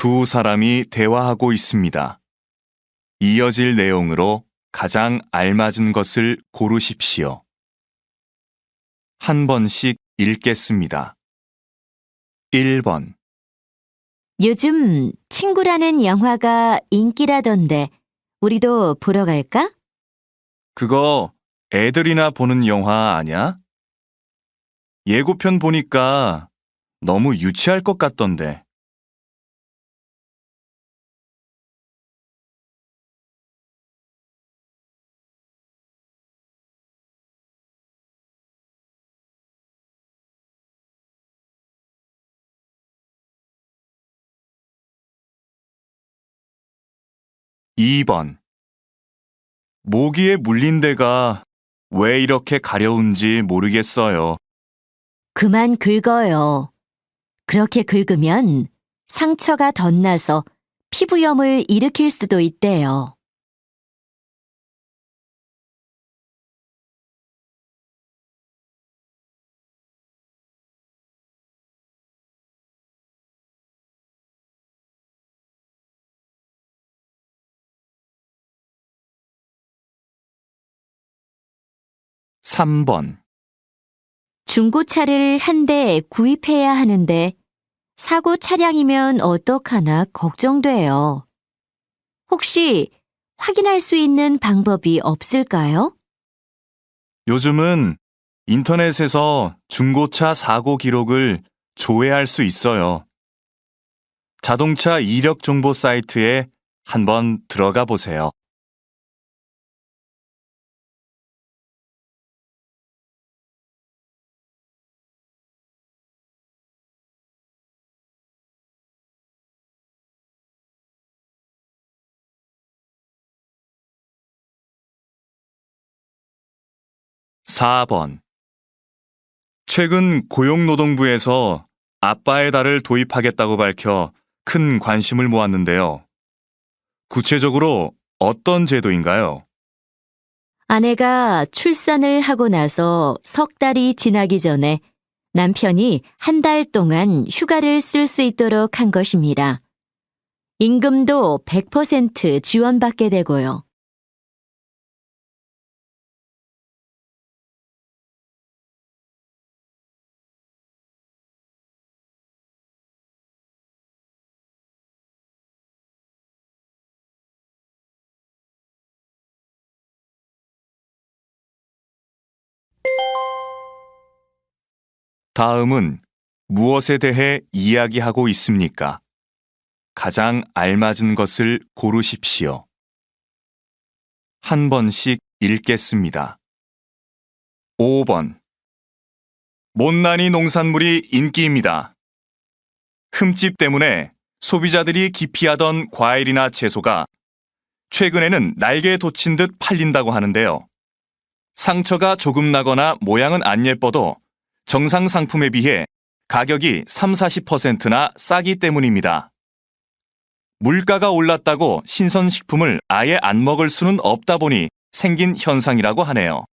두 사람이 대화하고 있습니다. 이어질 내용으로 가장 알맞은 것을 고르십시오. 한 번씩 읽겠습니다. 1번. 요즘 친구라는 영화가 인기라던데 우리도 보러 갈까? 그거 애들이나 보는 영화 아냐? 예고편 보니까 너무 유치할 것 같던데. 2번. 모기에 물린 데가 왜 이렇게 가려운지 모르겠어요. 그만 긁어요. 그렇게 긁으면 상처가 덧나서 피부염을 일으킬 수도 있대요. 3번. 중고차를 한 대 구입해야 하는데 사고 차량이면 어떡하나 걱정돼요. 혹시 확인할 수 있는 방법이 없을까요? 요즘은 인터넷에서 중고차 사고 기록을 조회할 수 있어요. 자동차 이력 정보 사이트에 한번 들어가 보세요. 4번. 최근 고용노동부에서 아빠의 달을 도입하겠다고 밝혀 큰 관심을 모았는데요. 구체적으로 어떤 제도인가요? 아내가 출산을 하고 나서 석 달이 지나기 전에 남편이 한 달 동안 휴가를 쓸 수 있도록 한 것입니다. 임금도 100% 지원받게 되고요. 다음은 무엇에 대해 이야기하고 있습니까? 가장 알맞은 것을 고르십시오. 한 번씩 읽겠습니다. 5번. 못난이 농산물이 인기입니다. 흠집 때문에 소비자들이 기피하던 과일이나 채소가 최근에는 날개에 돋친 듯 팔린다고 하는데요. 상처가 조금 나거나 모양은 안 예뻐도 정상 상품에 비해 가격이 30~40%나 싸기 때문입니다. 물가가 올랐다고 신선식품을 아예 안 먹을 수는 없다 보니 생긴 현상이라고 하네요.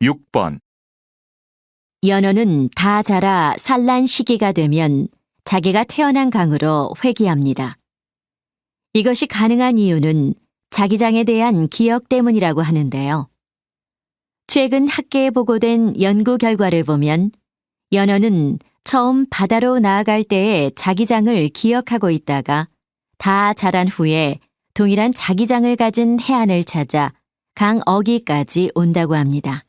6번. 연어는 다 자라 산란 시기가 되면 자기가 태어난 강으로 회귀합니다. 이것이 가능한 이유는 자기장에 대한 기억 때문이라고 하는데요. 최근 학계에 보고된 연구 결과를 보면 연어는 처음 바다로 나아갈 때의 자기장을 기억하고 있다가 다 자란 후에 동일한 자기장을 가진 해안을 찾아 강 어귀까지 온다고 합니다.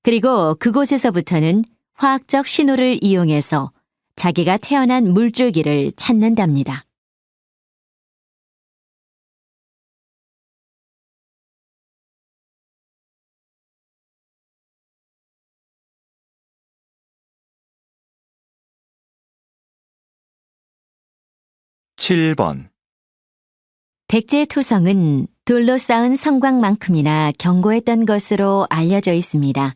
그리고 그곳에서부터는 화학적 신호를 이용해서 자기가 태어난 물줄기를 찾는답니다. 7번. 백제토성은 돌로 쌓은 성곽만큼이나 견고했던 것으로 알려져 있습니다.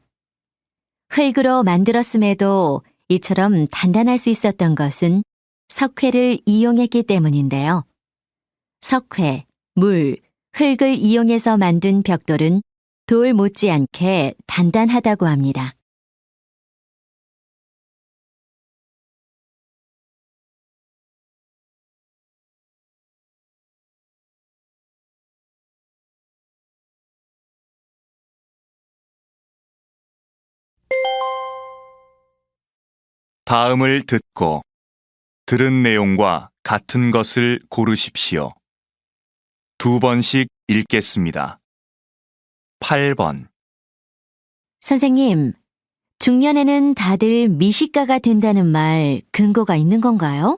흙으로 만들었음에도 이처럼 단단할 수 있었던 것은 석회를 이용했기 때문인데요. 석회, 물, 흙을 이용해서 만든 벽돌은 돌 못지않게 단단하다고 합니다. 다음을 듣고 들은 내용과 같은 것을 고르십시오. 2번씩 읽겠습니다. 8번, 선생님, 중년에는 다들 미식가가 된다는 말 근거가 있는 건가요?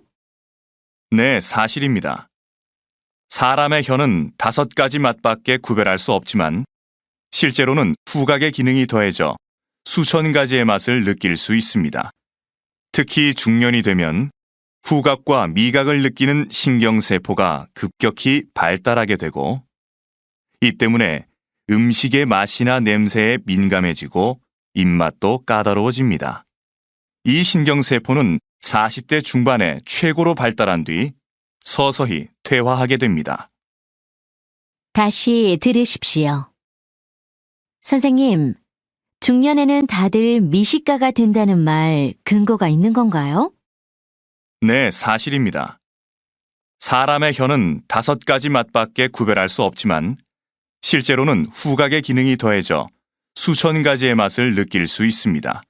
네, 사실입니다. 사람의 혀는 5가지 맛밖에 구별할 수 없지만 실제로는 후각의 기능이 더해져 수천 가지의 맛을 느낄 수 있습니다. 특히 중년이 되면 후각과 미각을 느끼는 신경세포가 급격히 발달하게 되고 이 때문에 음식의 맛이나 냄새에 민감해지고 입맛도 까다로워집니다. 이 신경세포는 40대 중반에 최고로 발달한 뒤 서서히 퇴화하게 됩니다. 다시 들으십시오. 선생님, 중년에는 다들 미식가가 된다는 말 근거가 있는 건가요? 네, 사실입니다. 사람의 혀는 5가지 맛밖에 구별할 수 없지만 실제로는 후각의 기능이 더해져 수천 가지의 맛을 느낄 수 있습니다.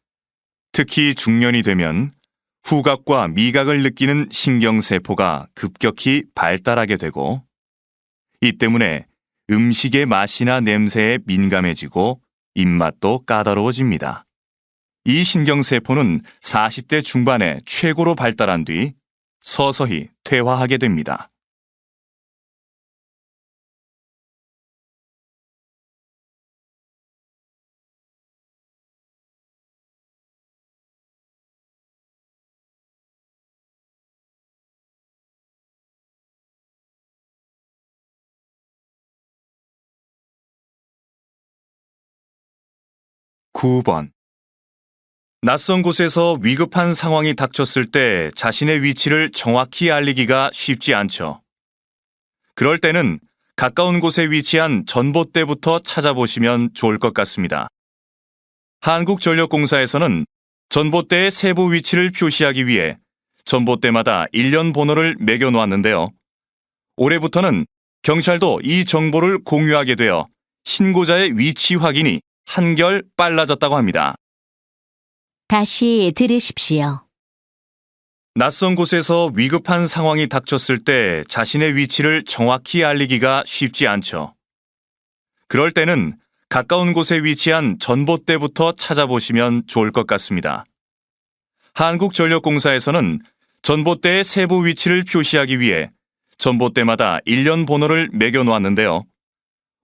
특히 중년이 되면 후각과 미각을 느끼는 신경세포가 급격히 발달하게 되고 이 때문에 음식의 맛이나 냄새에 민감해지고 입맛도 까다로워집니다. 이 신경세포는 40대 중반에 최고로 발달한 뒤 서서히 퇴화하게 됩니다. (9번) 낯선 곳에서 위급한 상황이 닥쳤을 때 자신의 위치를 정확히 알리기가 쉽지 않죠. 그럴 때는 가까운 곳에 위치한 전봇대부터 찾아보시면 좋을 것 같습니다. 한국전력공사에서는 전봇대의 세부 위치를 표시하기 위해 전봇대마다 일련 번호를 매겨 놓았는데요. 올해부터는 경찰도 이 정보를 공유하게 되어 신고자의 위치 확인이 한결 빨라졌다고 합니다. 다시 들으십시오. 낯선 곳에서 위급한 상황이 닥쳤을 때 자신의 위치를 정확히 알리기가 쉽지 않죠. 그럴 때는 가까운 곳에 위치한 전봇대부터 찾아보시면 좋을 것 같습니다. 한국전력공사에서는 전봇대의 세부 위치를 표시하기 위해 전봇대마다 일련 번호를 매겨 놓았는데요.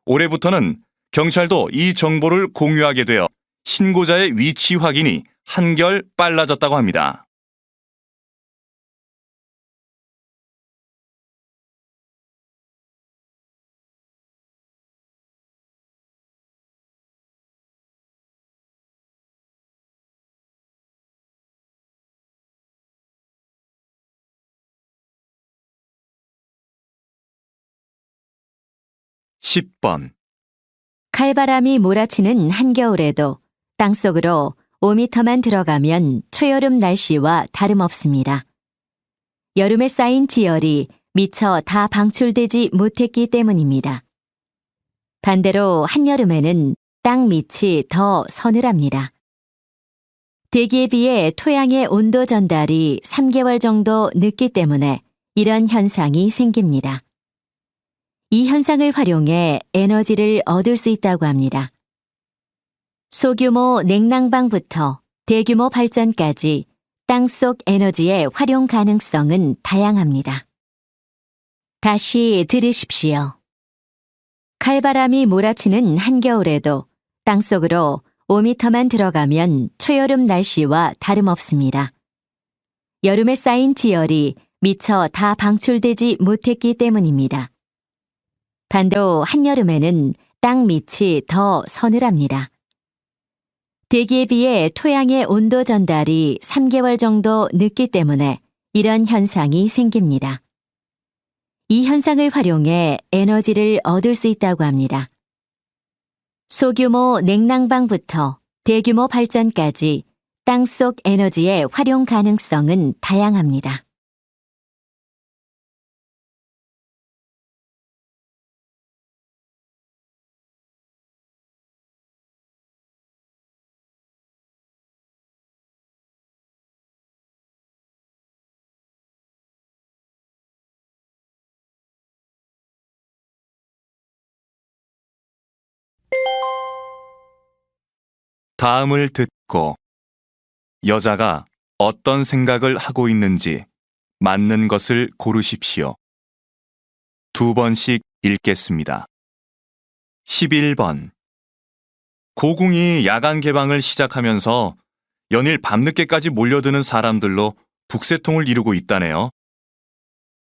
올해부터는 경찰도 이 정보를 공유하게 되어 신고자의 위치 확인이 한결 빨라졌다고 합니다. (10번) 칼바람이 몰아치는 한겨울에도 땅속으로 5m만 들어가면 초여름 날씨와 다름없습니다. 여름에 쌓인 지열이 미처 다 방출되지 못했기 때문입니다. 반대로 한여름에는 땅 밑이 더 서늘합니다. 대기에 비해 토양의 온도 전달이 3개월 정도 늦기 때문에 이런 현상이 생깁니다. 이 현상을 활용해 에너지를 얻을 수 있다고 합니다. 소규모 냉난방부터 대규모 발전까지 땅속 에너지의 활용 가능성은 다양합니다. 다시 들으십시오. 칼바람이 몰아치는 한겨울에도 땅속으로 5m만 들어가면 초여름 날씨와 다름없습니다. 여름에 쌓인 지열이 미처 다 방출되지 못했기 때문입니다. 반대로 한여름에는 땅 밑이 더 서늘합니다. 대기에 비해 토양의 온도 전달이 3개월 정도 늦기 때문에 이런 현상이 생깁니다. 이 현상을 활용해 에너지를 얻을 수 있다고 합니다. 소규모 냉난방부터 대규모 발전까지 땅속 에너지의 활용 가능성은 다양합니다. 다음을 듣고 여자가 어떤 생각을 하고 있는지 맞는 것을 고르십시오. 2번씩 읽겠습니다. 11번. 고궁이 야간 개방을 시작하면서 연일 밤늦게까지 몰려드는 사람들로 북새통을 이루고 있다네요.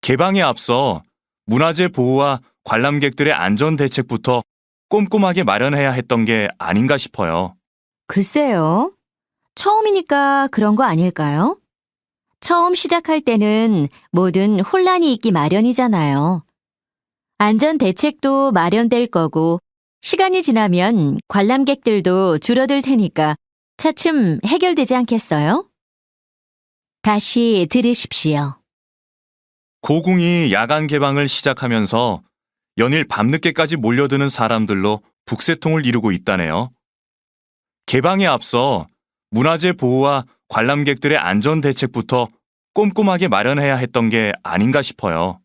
개방에 앞서 문화재 보호와 관람객들의 안전 대책부터 꼼꼼하게 마련해야 했던 게 아닌가 싶어요. 글쎄요. 처음이니까 그런 거 아닐까요? 처음 시작할 때는 뭐든 혼란이 있기 마련이잖아요. 안전 대책도 마련될 거고 시간이 지나면 관람객들도 줄어들 테니까 차츰 해결되지 않겠어요? 다시 들으십시오. 고궁이 야간 개방을 시작하면서 연일 밤늦게까지 몰려드는 사람들로 북새통을 이루고 있다네요. 개방에 앞서 문화재 보호와 관람객들의 안전 대책부터 꼼꼼하게 마련해야 했던 게 아닌가 싶어요.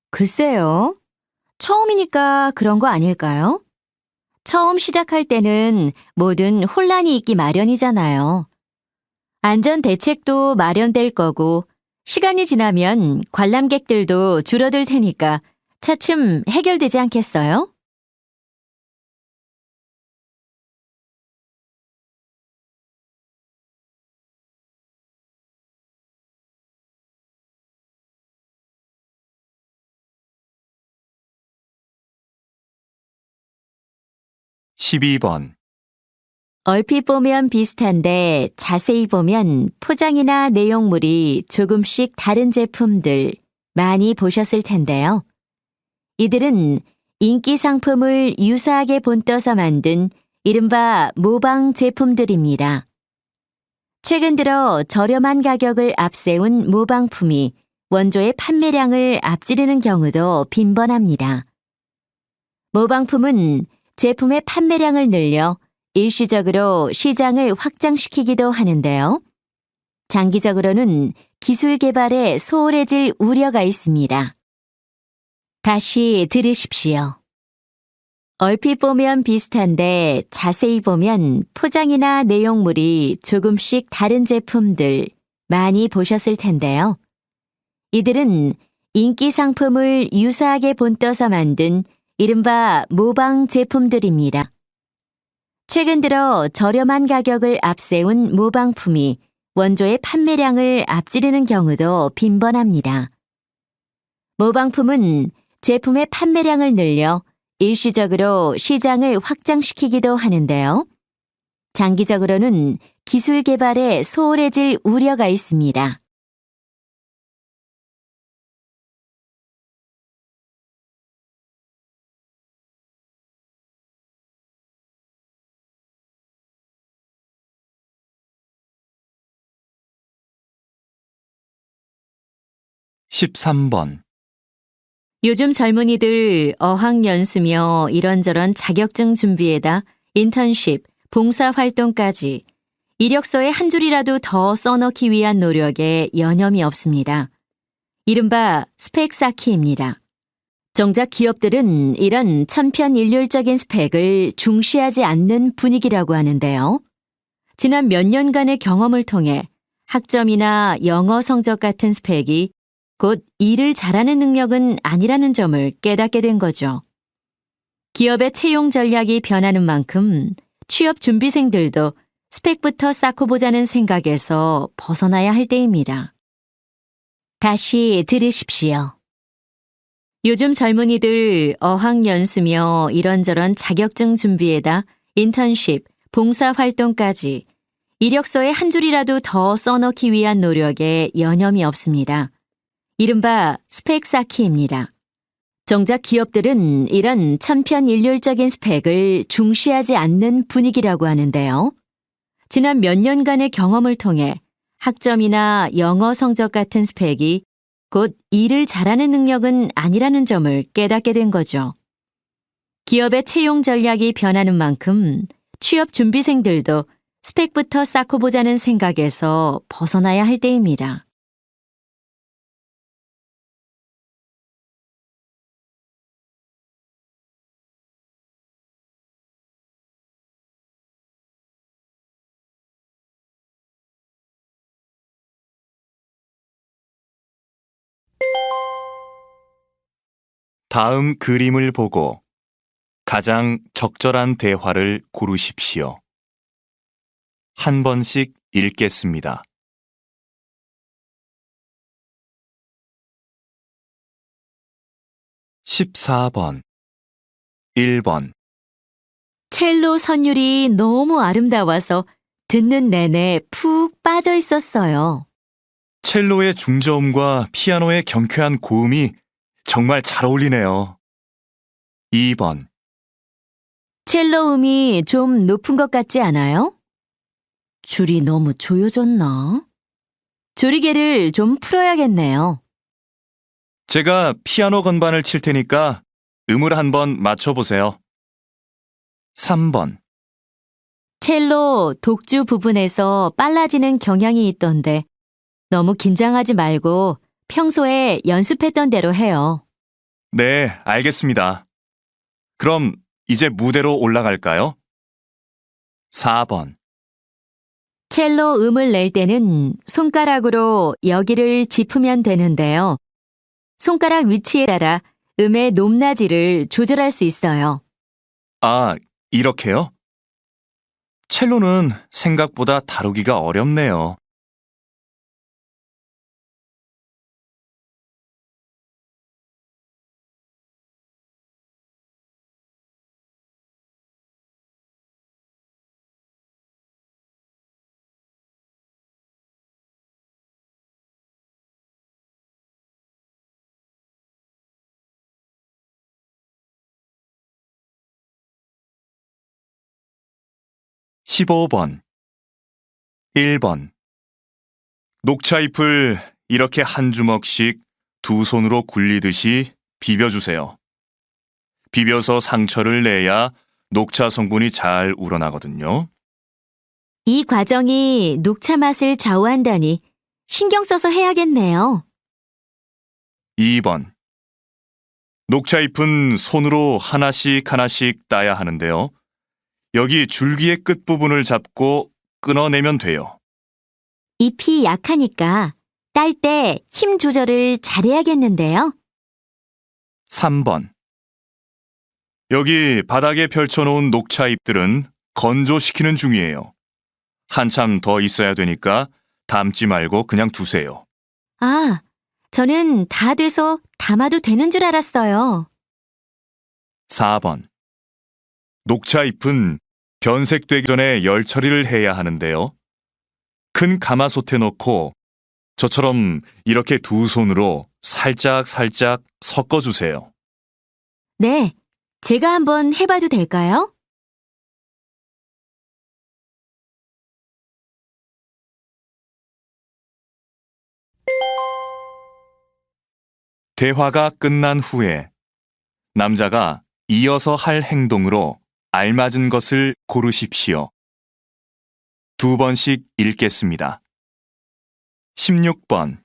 글쎄요. 처음이니까 그런 거 아닐까요? 처음 시작할 때는 뭐든 혼란이 있기 마련이잖아요. 안전 대책도 마련될 거고 시간이 지나면 관람객들도 줄어들 테니까 차츰 해결되지 않겠어요? 십이 번. 얼핏 보면 비슷한데 자세히 보면 포장이나 내용물이 조금씩 다른 제품들 많이 보셨을 텐데요. 이들은 인기 상품을 유사하게 본떠서 만든 이른바 모방 제품들입니다. 최근 들어 저렴한 가격을 앞세운 모방품이 원조의 판매량을 앞지르는 경우도 빈번합니다. 모방품은 제품의 판매량을 늘려 일시적으로 시장을 확장시키기도 하는데요. 장기적으로는 기술 개발에 소홀해질 우려가 있습니다. 다시 들으십시오. 얼핏 보면 비슷한데 자세히 보면 포장이나 내용물이 조금씩 다른 제품들 많이 보셨을 텐데요. 이들은 인기 상품을 유사하게 본떠서 만든 이른바 모방 제품들입니다. 최근 들어 저렴한 가격을 앞세운 모방품이 원조의 판매량을 앞지르는 경우도 빈번합니다. 모방품은 제품의 판매량을 늘려 일시적으로 시장을 확장시키기도 하는데요. 장기적으로는 기술 개발에 소홀해질 우려가 있습니다. 십삼 번. 요즘 젊은이들 어학연수며 이런저런 자격증 준비에다 인턴십, 봉사활동까지 이력서에 한 줄이라도 더 써넣기 위한 노력에 여념이 없습니다. 이른바 스펙 쌓기입니다. 정작 기업들은 이런 천편일률적인 스펙을 중시하지 않는 분위기라고 하는데요. 지난 몇 년간의 경험을 통해 학점이나 영어 성적 같은 스펙이 곧 일을 잘하는 능력은 아니라는 점을 깨닫게 된 거죠. 기업의 채용 전략이 변하는 만큼 취업 준비생들도 스펙부터 쌓고 보자는 생각에서 벗어나야 할 때입니다. 다시 들으십시오. 요즘 젊은이들 어학연수며 이런저런 자격증 준비에다 인턴십, 봉사활동까지 이력서에 한 줄이라도 더 써넣기 위한 노력에 여념이 없습니다. 이른바 스펙 쌓기입니다. 정작 기업들은 이런 천편일률적인 스펙을 중시하지 않는 분위기라고 하는데요. 지난 몇 년간의 경험을 통해 학점이나 영어 성적 같은 스펙이 곧 일을 잘하는 능력은 아니라는 점을 깨닫게 된 거죠. 기업의 채용 전략이 변하는 만큼 취업 준비생들도 스펙부터 쌓고 보자는 생각에서 벗어나야 할 때입니다. 다음 그림을 보고 가장 적절한 대화를 고르십시오. 한 번씩 읽겠습니다. 14번 1번 첼로 선율이 너무 아름다워서 듣는 내내 푹 빠져 있었어요. 첼로의 중저음과 피아노의 경쾌한 고음이 정말 잘 어울리네요. 2번 첼로 음이 좀 높은 것 같지 않아요? 줄이 너무 조여졌나? 조리개를 좀 풀어야겠네요. 제가 피아노 건반을 칠 테니까 음을 한번 맞춰보세요. 3번 첼로 독주 부분에서 빨라지는 경향이 있던데 너무 긴장하지 말고 평소에 연습했던 대로 해요. 네, 알겠습니다. 그럼 이제 무대로 올라갈까요? 4번 첼로 음을 낼 때는 손가락으로 여기를 짚으면 되는데요. 손가락 위치에 따라 음의 높낮이를 조절할 수 있어요. 아, 이렇게요? 첼로는 생각보다 다루기가 어렵네요. 15번 1번 녹차잎을 이렇게 한 주먹씩 두 손으로 굴리듯이 비벼주세요. 비벼서 상처를 내야 녹차 성분이 잘 우러나거든요. 이 과정이 녹차 맛을 좌우한다니 신경 써서 해야겠네요. 2번 녹차잎은 손으로 하나씩 하나씩 따야 하는데요. 여기 줄기의 끝부분을 잡고 끊어내면 돼요. 잎이 약하니까 딸 때 힘 조절을 잘해야겠는데요. 3번 여기 바닥에 펼쳐놓은 녹차잎들은 건조시키는 중이에요. 한참 더 있어야 되니까 담지 말고 그냥 두세요. 아, 저는 다 돼서 담아도 되는 줄 알았어요. 4번 녹차잎은 변색되기 전에 열 처리를 해야 하는데요. 큰 가마솥에 넣고 저처럼 이렇게 두 손으로 살짝 섞어주세요. 네, 제가 한번 해봐도 될까요? 대화가 끝난 후에 남자가 이어서 할 행동으로 알맞은 것을 고르십시오. 두 번씩 읽겠습니다. 16번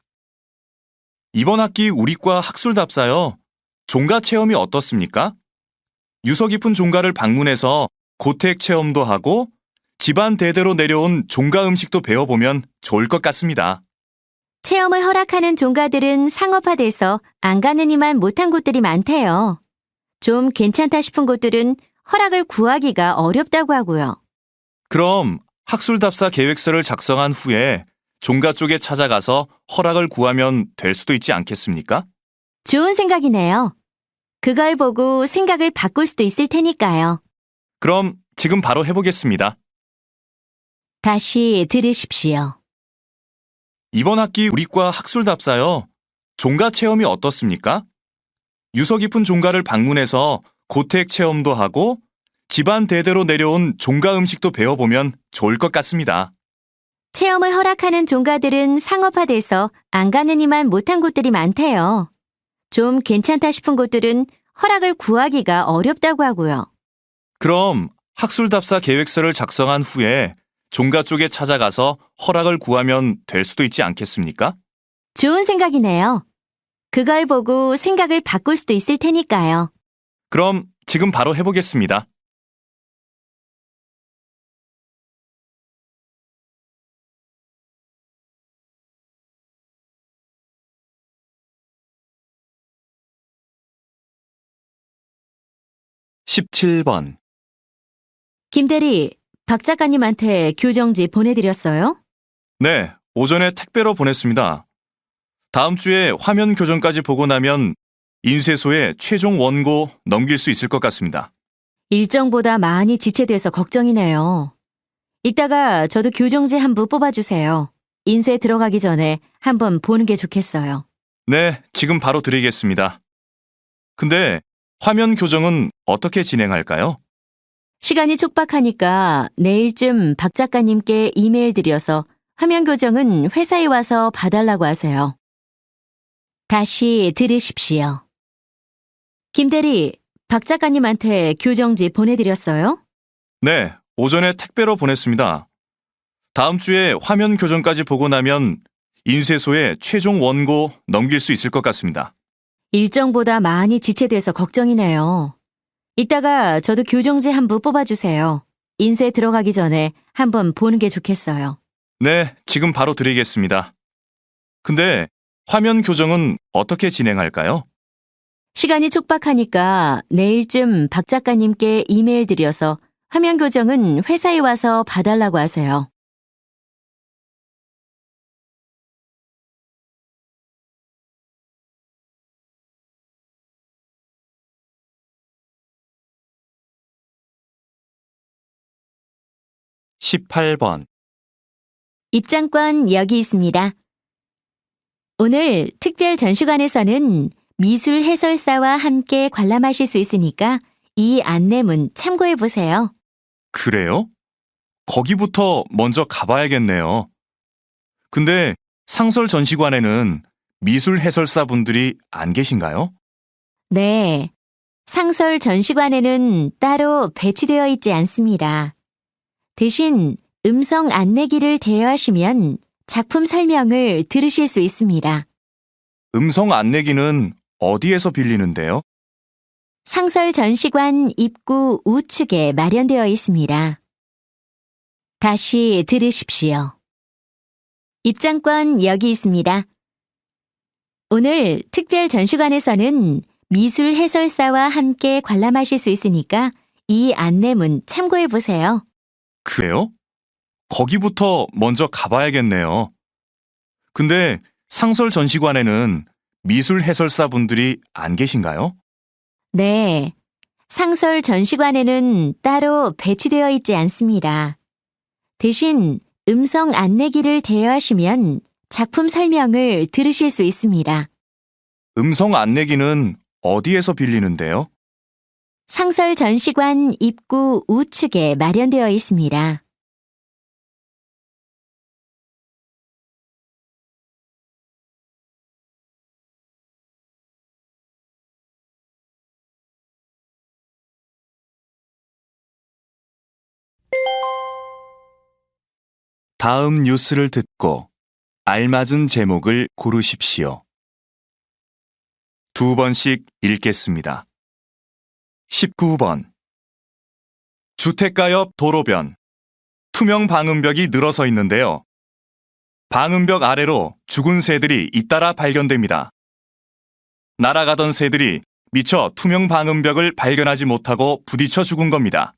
이번 학기 우리과 학술답사요. 종가 체험이 어떻습니까? 유서 깊은 종가를 방문해서 고택 체험도 하고 집안 대대로 내려온 종가 음식도 배워보면 좋을 것 같습니다. 체험을 허락하는 종가들은 상업화돼서 안 가느니만 못한 곳들이 많대요. 좀 괜찮다 싶은 곳들은 허락을 구하기가 어렵다고 하고요. 그럼 학술답사 계획서를 작성한 후에 종가 쪽에 찾아가서 허락을 구하면 될 수도 있지 않겠습니까? 좋은 생각이네요. 그걸 보고 생각을 바꿀 수도 있을 테니까요. 그럼 지금 바로 해보겠습니다. 다시 들으십시오. 이번 학기 우리과 학술답사요. 종가 체험이 어떻습니까? 유서 깊은 종가를 방문해서 고택 체험도 하고 집안 대대로 내려온 종가 음식도 배워보면 좋을 것 같습니다. 체험을 허락하는 종가들은 상업화돼서 안 가는 이만 못한 곳들이 많대요. 좀 괜찮다 싶은 곳들은 허락을 구하기가 어렵다고 하고요. 그럼 학술답사 계획서를 작성한 후에 종가 쪽에 찾아가서 허락을 구하면 될 수도 있지 않겠습니까? 좋은 생각이네요. 그걸 보고 생각을 바꿀 수도 있을 테니까요. 그럼 지금 바로 해보겠습니다. (17번) 김대리, 박 작가님한테 교정지 보내드렸어요? 네, 오전에 택배로 보냈습니다. 다음 주에 화면 교정까지 보고 나면 인쇄소에 최종 원고 넘길 수 있을 것 같습니다. 일정보다 많이 지체돼서 걱정이네요. 이따가 저도 교정지 한 부 뽑아주세요. 인쇄 들어가기 전에 한번 보는 게 좋겠어요. 네, 지금 바로 드리겠습니다. 근데 화면 교정은 어떻게 진행할까요? 시간이 촉박하니까 내일쯤 박 작가님께 이메일 드려서 화면 교정은 회사에 와서 봐달라고 하세요. 다시 들으십시오. 김대리, 박 작가님한테 교정지 보내드렸어요? 네, 오전에 택배로 보냈습니다. 다음 주에 화면 교정까지 보고 나면 인쇄소에 최종 원고 넘길 수 있을 것 같습니다. 일정보다 많이 지체돼서 걱정이네요. 이따가 저도 교정지 한 부 뽑아주세요. 인쇄 들어가기 전에 한번 보는 게 좋겠어요. 네, 지금 바로 드리겠습니다. 근데 화면 교정은 어떻게 진행할까요? 시간이 촉박하니까 내일쯤 박 작가님께 이메일 드려서 화면 교정은 회사에 와서 봐달라고 하세요. (18번) 입장권 여기 있습니다. 오늘 특별 전시관에서는 미술 해설사와 함께 관람하실 수 있으니까 이 안내문 참고해 보세요. 그래요? 거기부터 먼저 가봐야겠네요. 근데 상설 전시관에는 미술 해설사 분들이 안 계신가요? 네. 상설 전시관에는 따로 배치되어 있지 않습니다. 대신 음성 안내기를 대여하시면 작품 설명을 들으실 수 있습니다. 음성 안내기는 어디에서 빌리는데요? 상설 전시관 입구 우측에 마련되어 있습니다. 다시 들으십시오. 입장권 여기 있습니다. 오늘 특별 전시관에서는 미술 해설사와 함께 관람하실 수 있으니까 이 안내문 참고해 보세요. 그래요? 거기부터 먼저 가봐야겠네요. 근데 상설 전시관에는 미술 해설사 분들이 안 계신가요? 네. 상설 전시관에는 따로 배치되어 있지 않습니다. 대신 음성 안내기를 대여하시면 작품 설명을 들으실 수 있습니다. 음성 안내기는 어디에서 빌리는데요? 상설 전시관 입구 우측에 마련되어 있습니다. 다음 뉴스를 듣고 알맞은 제목을 고르십시오. 2번씩 읽겠습니다. 19번. 주택가 옆 도로변. 투명 방음벽이 늘어서 있는데요. 방음벽 아래로 죽은 새들이 잇따라 발견됩니다. 날아가던 새들이 미처 투명 방음벽을 발견하지 못하고 부딪혀 죽은 겁니다.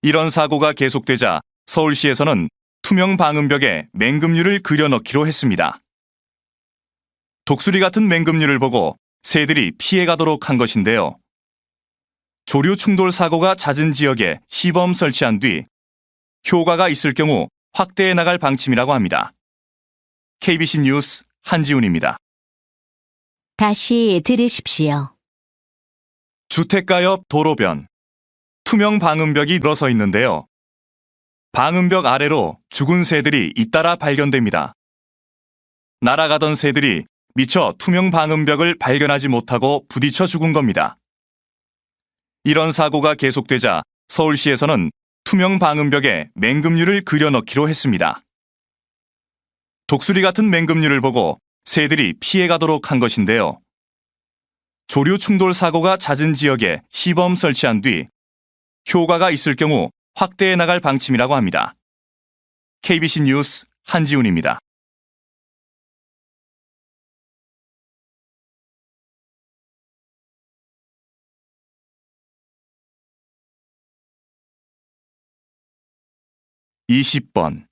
이런 사고가 계속되자 서울시에서는 투명 방음벽에 맹금류를 그려넣기로 했습니다. 독수리 같은 맹금류를 보고 새들이 피해가도록 한 것인데요. 조류 충돌 사고가 잦은 지역에 시범 설치한 뒤 효과가 있을 경우 확대해 나갈 방침이라고 합니다. KBC 뉴스 한지훈입니다. 다시 들으십시오. 주택가 옆 도로변, 투명 방음벽이 늘어서 있는데요. 방음벽 아래로 죽은 새들이 잇따라 발견됩니다. 날아가던 새들이 미처 투명 방음벽을 발견하지 못하고 부딪혀 죽은 겁니다. 이런 사고가 계속되자 서울시에서는 투명 방음벽에 맹금류를 그려넣기로 했습니다. 독수리 같은 맹금류를 보고 새들이 피해가도록 한 것인데요. 조류 충돌 사고가 잦은 지역에 시범 설치한 뒤 효과가 있을 경우 확대해 나갈 방침이라고 합니다. KBC 뉴스 한지훈입니다. (20번)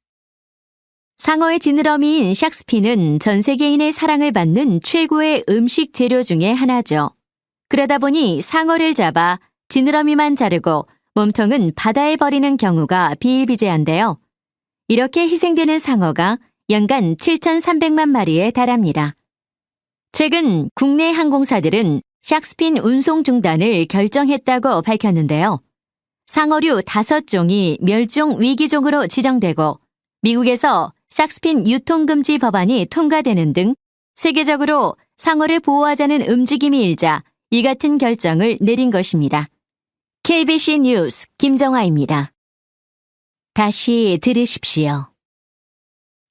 상어의 지느러미인 샥스피는 전 세계인의 사랑을 받는 최고의 음식 재료 중에 하나죠. 그러다 보니 상어를 잡아 지느러미만 자르고 몸통은 바다에 버리는 경우가 비일비재한데요. 이렇게 희생되는 상어가 연간 7,300만 마리에 달합니다. 최근 국내 항공사들은 샥스핀 운송 중단을 결정했다고 밝혔는데요. 상어류 5종이 멸종 위기종으로 지정되고 미국에서 샥스핀 유통금지 법안이 통과되는 등 세계적으로 상어를 보호하자는 움직임이 일자 이 같은 결정을 내린 것입니다. KBC 뉴스 김정아입니다. 다시 들으십시오.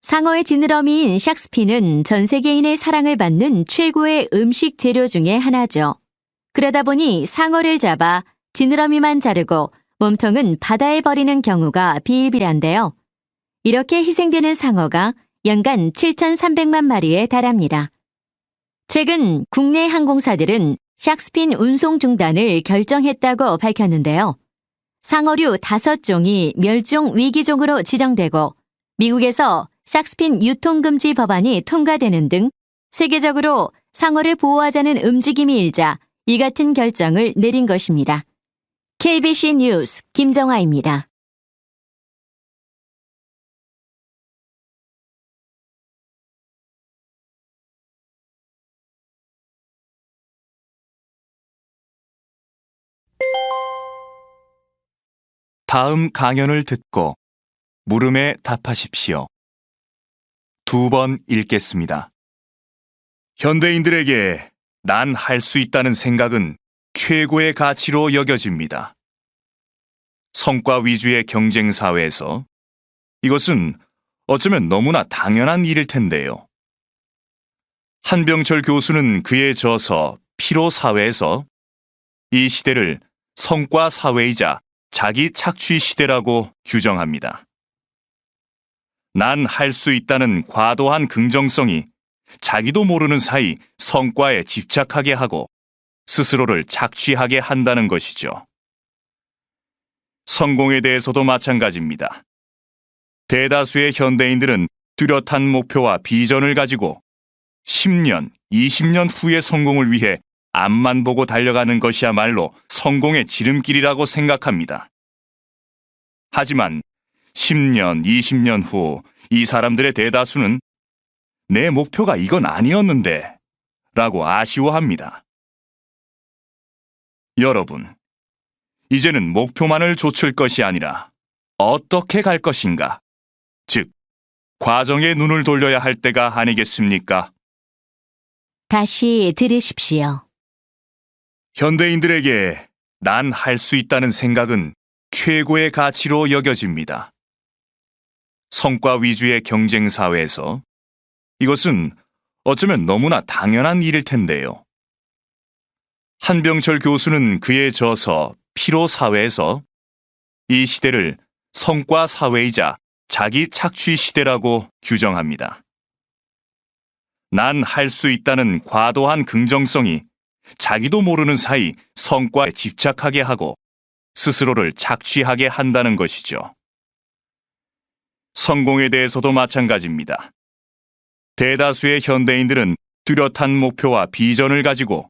상어의 지느러미인 샥스핀은 전 세계인의 사랑을 받는 최고의 음식 재료 중에 하나죠. 그러다 보니 상어를 잡아 지느러미만 자르고 몸통은 바다에 버리는 경우가 비일비재한데요. 이렇게 희생되는 상어가 연간 7,300만 마리에 달합니다. 최근 국내 항공사들은 샥스핀 운송 중단을 결정했다고 밝혔는데요. 상어류 5종이 멸종 위기종으로 지정되고 미국에서 샥스핀 유통금지 법안이 통과되는 등 세계적으로 상어를 보호하자는 움직임이 일자 이 같은 결정을 내린 것입니다. KBC 뉴스 김정아입니다. 다음 강연을 듣고 물음에 답하십시오. 2번 읽겠습니다. 현대인들에게 난 할 수 있다는 생각은 최고의 가치로 여겨집니다. 성과 위주의 경쟁 사회에서 이것은 어쩌면 너무나 당연한 일일 텐데요. 한병철 교수는 그의 저서 피로 사회에서 이 시대를 성과 사회이자 자기 착취 시대라고 규정합니다. 난 할 수 있다는 과도한 긍정성이 자기도 모르는 사이 성과에 집착하게 하고 스스로를 착취하게 한다는 것이죠. 성공에 대해서도 마찬가지입니다. 대다수의 현대인들은 뚜렷한 목표와 비전을 가지고 10년, 20년 후의 성공을 위해 앞만 보고 달려가는 것이야말로 성공의 지름길이라고 생각합니다. 하지만 10년, 20년 후 이 사람들의 대다수는 내 목표가 이건 아니었는데 라고 아쉬워합니다. 여러분, 이제는 목표만을 좇을 것이 아니라 어떻게 갈 것인가, 즉, 과정에 눈을 돌려야 할 때가 아니겠습니까? 다시 들으십시오. 현대인들에게 난 할 수 있다는 생각은 최고의 가치로 여겨집니다. 성과 위주의 경쟁 사회에서 이것은 어쩌면 너무나 당연한 일일 텐데요. 한병철 교수는 그의 저서 피로 사회에서 이 시대를 성과 사회이자 자기 착취 시대라고 규정합니다. 난 할 수 있다는 과도한 긍정성이 자기도 모르는 사이 성과에 집착하게 하고 스스로를 착취하게 한다는 것이죠. 성공에 대해서도 마찬가지입니다. 대다수의 현대인들은 뚜렷한 목표와 비전을 가지고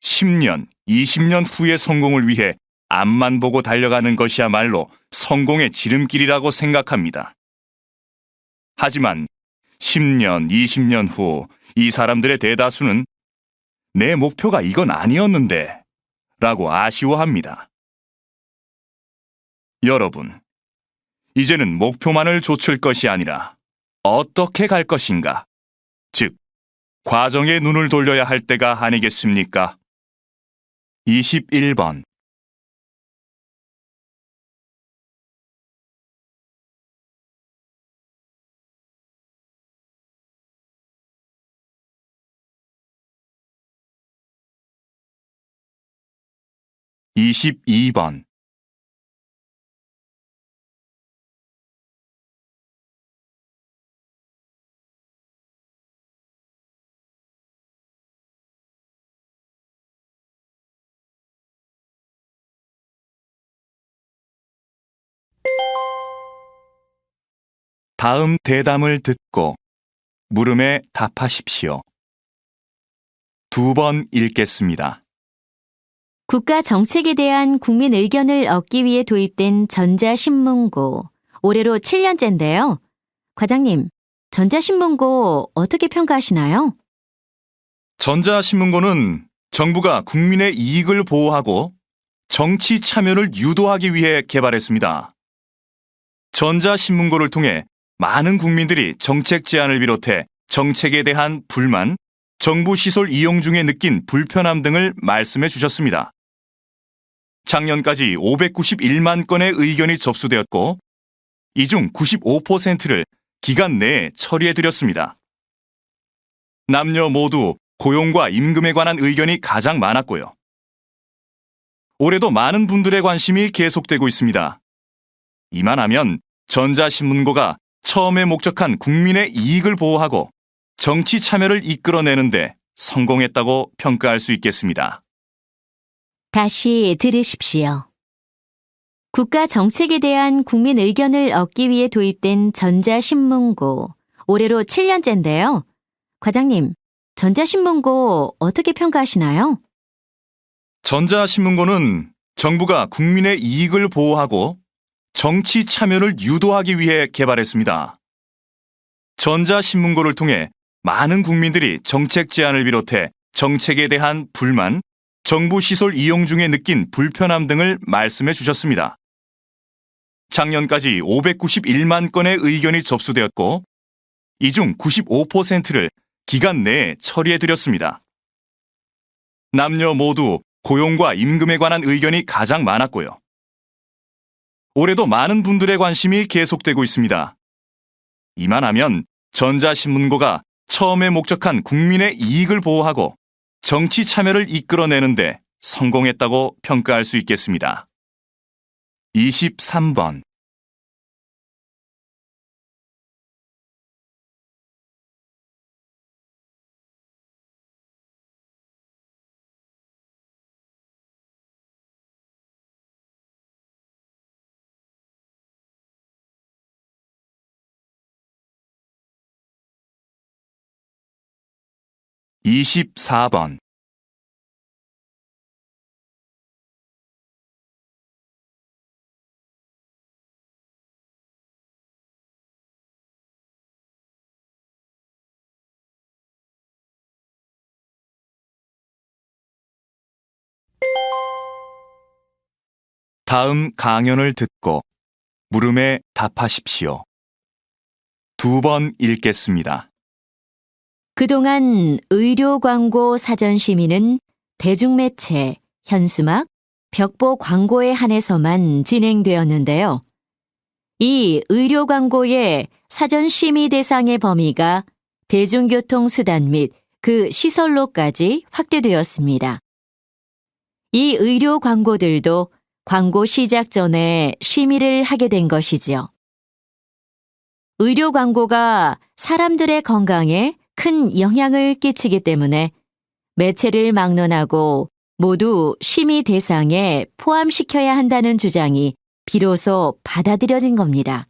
10년, 20년 후의 성공을 위해 앞만 보고 달려가는 것이야말로 성공의 지름길이라고 생각합니다. 하지만 10년, 20년 후 이 사람들의 대다수는 내 목표가 이건 아니었는데 라고 아쉬워합니다. 여러분, 이제는 목표만을 좇을 것이 아니라 어떻게 갈 것인가, 즉 과정에 눈을 돌려야 할 때가 아니겠습니까? 21번. (22번) 다음 대담을 듣고 물음에 답하십시오. 2번 읽겠습니다. 국가 정책에 대한 국민 의견을 얻기 위해 도입된 전자신문고, 올해로 7년째인데요. 과장님, 전자신문고 어떻게 평가하시나요? 전자신문고는 정부가 국민의 이익을 보호하고 정치 참여를 유도하기 위해 개발했습니다. 전자신문고를 통해 많은 국민들이 정책 제안을 비롯해 정책에 대한 불만, 정부 시설 이용 중에 느낀 불편함 등을 말씀해 주셨습니다. 작년까지 591만 건의 의견이 접수되었고, 이 중 95%를 기간 내에 처리해 드렸습니다. 남녀 모두 고용과 임금에 관한 의견이 가장 많았고요. 올해도 많은 분들의 관심이 계속되고 있습니다. 이만하면 전자신문고가 처음에 목적한 국민의 이익을 보호하고 정치 참여를 이끌어내는데 성공했다고 평가할 수 있겠습니다. 다시 들으십시오. 국가 정책에 대한 국민 의견을 얻기 위해 도입된 전자신문고, 올해로 7년째인데요. 과장님, 전자신문고 어떻게 평가하시나요? 전자신문고는 정부가 국민의 이익을 보호하고 정치 참여를 유도하기 위해 개발했습니다. 전자신문고를 통해 많은 국민들이 정책 제안을 비롯해 정책에 대한 불만, 정부 시설 이용 중에 느낀 불편함 등을 말씀해 주셨습니다. 작년까지 591만 건의 의견이 접수되었고, 이 중 95%를 기간 내에 처리해 드렸습니다. 남녀 모두 고용과 임금에 관한 의견이 가장 많았고요. 올해도 많은 분들의 관심이 계속되고 있습니다. 이만하면 전자신문고가 처음에 목적한 국민의 이익을 보호하고 정치 참여를 이끌어내는데 성공했다고 평가할 수 있겠습니다. 23번. (24번) 다음 강연을 듣고 물음에 답하십시오. 2번 읽겠습니다. 그동안 의료 광고 사전 심의는 대중매체, 현수막, 벽보 광고에 한해서만 진행되었는데요. 이 의료 광고의 사전 심의 대상의 범위가 대중교통수단 및 그 시설로까지 확대되었습니다. 이 의료 광고들도 광고 시작 전에 심의를 하게 된 것이지요. 의료 광고가 사람들의 건강에 큰 영향을 끼치기 때문에 매체를 막론하고 모두 심의 대상에 포함시켜야 한다는 주장이 비로소 받아들여진 겁니다.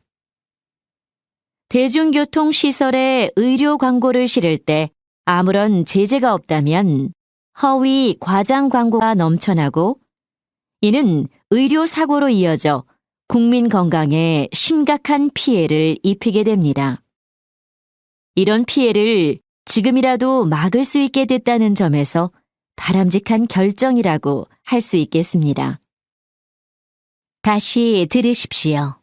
대중교통시설에 의료 광고를 실을 때 아무런 제재가 없다면 허위 과장 광고가 넘쳐나고 이는 의료 사고로 이어져 국민 건강에 심각한 피해를 입히게 됩니다. 이런 피해를 지금이라도 막을 수 있게 됐다는 점에서 바람직한 결정이라고 할 수 있겠습니다. 다시 들으십시오.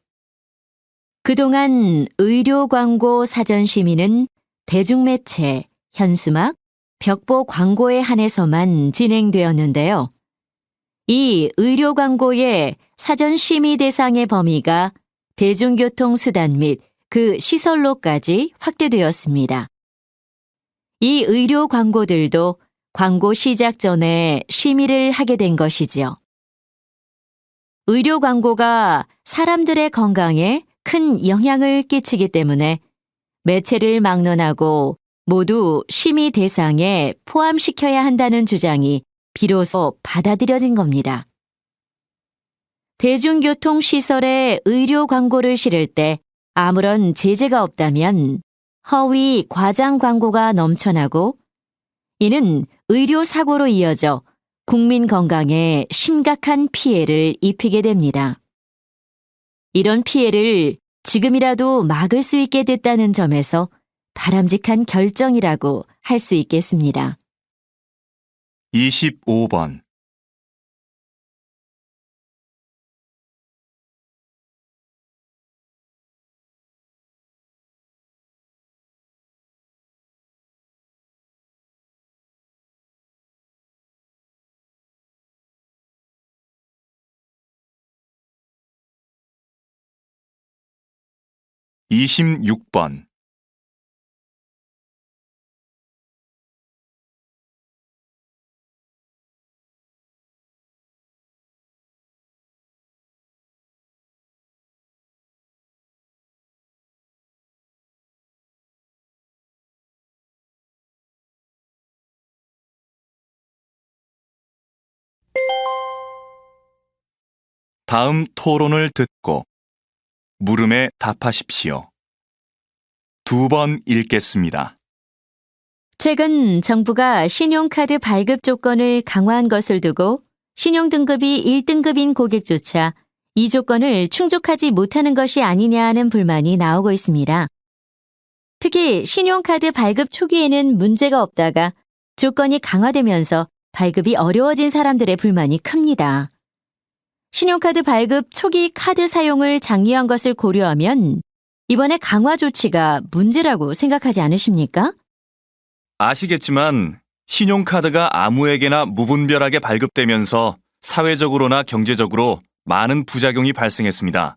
그동안 의료 광고 사전 심의는 대중매체, 현수막, 벽보 광고에 한해서만 진행되었는데요. 이 의료 광고의 사전 심의 대상의 범위가 대중교통수단 및 그 시설로까지 확대되었습니다. 이 의료 광고들도 광고 시작 전에 심의를 하게 된 것이지요. 의료 광고가 사람들의 건강에 큰 영향을 끼치기 때문에 매체를 막론하고 모두 심의 대상에 포함시켜야 한다는 주장이 비로소 받아들여진 겁니다. 대중교통시설에 의료 광고를 실을 때 아무런 제재가 없다면 허위 과장 광고가 넘쳐나고 이는 의료 사고로 이어져 국민 건강에 심각한 피해를 입히게 됩니다. 이런 피해를 지금이라도 막을 수 있게 됐다는 점에서 바람직한 결정이라고 할 수 있겠습니다. 25번. (26번) 다음 토론을 듣고 물음에 답하십시오. 2번 읽겠습니다. 최근 정부가 신용카드 발급 조건을 강화한 것을 두고 신용등급이 1등급인 고객조차 이 조건을 충족하지 못하는 것이 아니냐 하는 불만이 나오고 있습니다. 특히 신용카드 발급 초기에는 문제가 없다가 조건이 강화되면서 발급이 어려워진 사람들의 불만이 큽니다. 신용카드 발급 초기 카드 사용을 장려한 것을 고려하면 이번에 강화 조치가 문제라고 생각하지 않으십니까? 아시겠지만 신용카드가 아무에게나 무분별하게 발급되면서 사회적으로나 경제적으로 많은 부작용이 발생했습니다.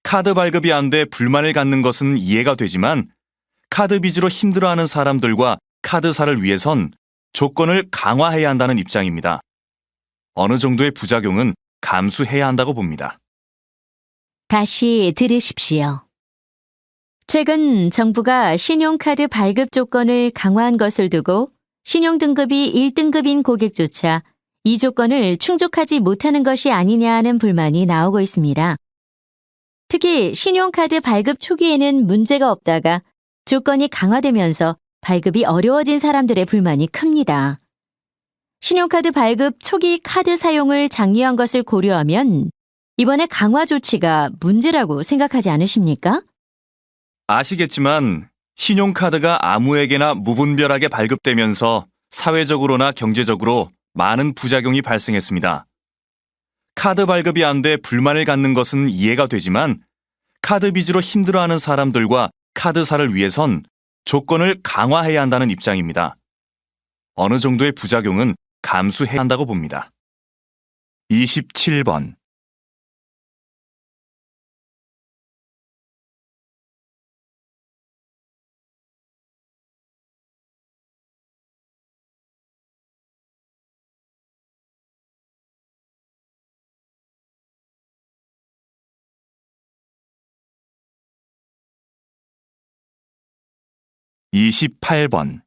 카드 발급이 안 돼 불만을 갖는 것은 이해가 되지만 카드 빚으로 힘들어하는 사람들과 카드사를 위해선 조건을 강화해야 한다는 입장입니다. 어느 정도의 부작용은 감수해야 한다고 봅니다. 다시 들으십시오. 최근 정부가 신용카드 발급 조건을 강화한 것을 두고 신용등급이 1등급인 고객조차 이 조건을 충족하지 못하는 것이 아니냐 하는 불만이 나오고 있습니다. 특히 신용카드 발급 초기에는 문제가 없다가 조건이 강화되면서 발급이 어려워진 사람들의 불만이 큽니다. 신용카드 발급 초기 카드 사용을 장려한 것을 고려하면 이번에 강화 조치가 문제라고 생각하지 않으십니까? 아시겠지만 신용카드가 아무에게나 무분별하게 발급되면서 사회적으로나 경제적으로 많은 부작용이 발생했습니다. 카드 발급이 안 돼 불만을 갖는 것은 이해가 되지만 카드 빚으로 힘들어하는 사람들과 카드사를 위해선 조건을 강화해야 한다는 입장입니다. 어느 정도의 부작용은 감수해야 한다고 봅니다. 27번. (28번)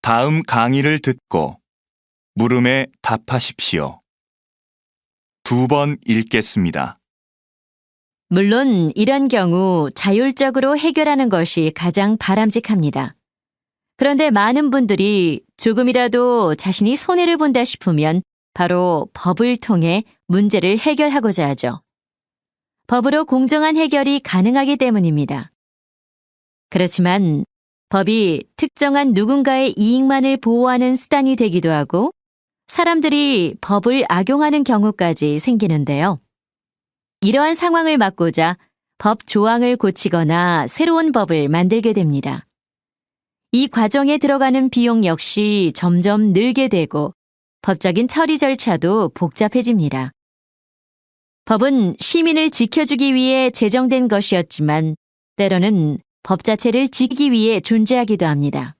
다음 강의를 듣고 물음에 답하십시오. 2번 읽겠습니다. 물론 이런 경우 자율적으로 해결하는 것이 가장 바람직합니다. 그런데 많은 분들이 조금이라도 자신이 손해를 본다 싶으면 바로 법을 통해 문제를 해결하고자 하죠. 법으로 공정한 해결이 가능하기 때문입니다. 그렇지만 법이 특정한 누군가의 이익만을 보호하는 수단이 되기도 하고 사람들이 법을 악용하는 경우까지 생기는데요. 이러한 상황을 막고자 법 조항을 고치거나 새로운 법을 만들게 됩니다. 이 과정에 들어가는 비용 역시 점점 늘게 되고 법적인 처리 절차도 복잡해집니다. 법은 시민을 지켜주기 위해 제정된 것이었지만 때로는 법 자체를 지키기 위해 존재하기도 합니다.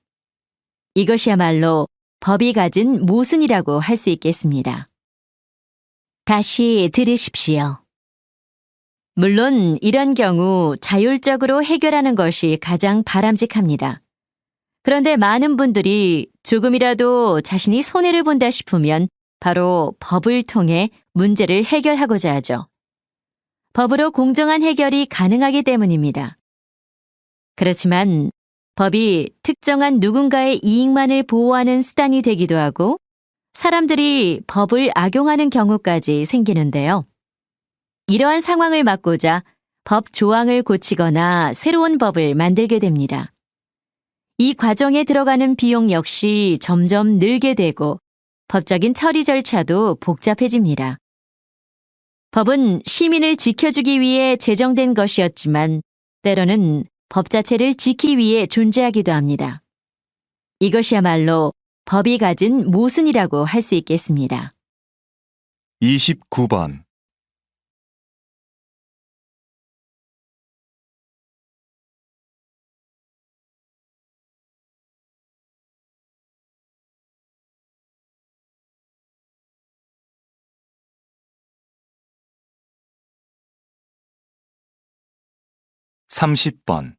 이것이야말로 법이 가진 모순이라고 할 수 있겠습니다. 다시 들으십시오. 물론 이런 경우 자율적으로 해결하는 것이 가장 바람직합니다. 그런데 많은 분들이 조금이라도 자신이 손해를 본다 싶으면 바로 법을 통해 문제를 해결하고자 하죠. 법으로 공정한 해결이 가능하기 때문입니다. 그렇지만 법이 특정한 누군가의 이익만을 보호하는 수단이 되기도 하고 사람들이 법을 악용하는 경우까지 생기는데요. 이러한 상황을 막고자 법 조항을 고치거나 새로운 법을 만들게 됩니다. 이 과정에 들어가는 비용 역시 점점 늘게 되고 법적인 처리 절차도 복잡해집니다. 법은 시민을 지켜주기 위해 제정된 것이었지만 때로는 법 자체를 지키기 위해 존재하기도 합니다. 이것이야말로 법이 가진 모순이라고 할 수 있겠습니다. 29번. (30번)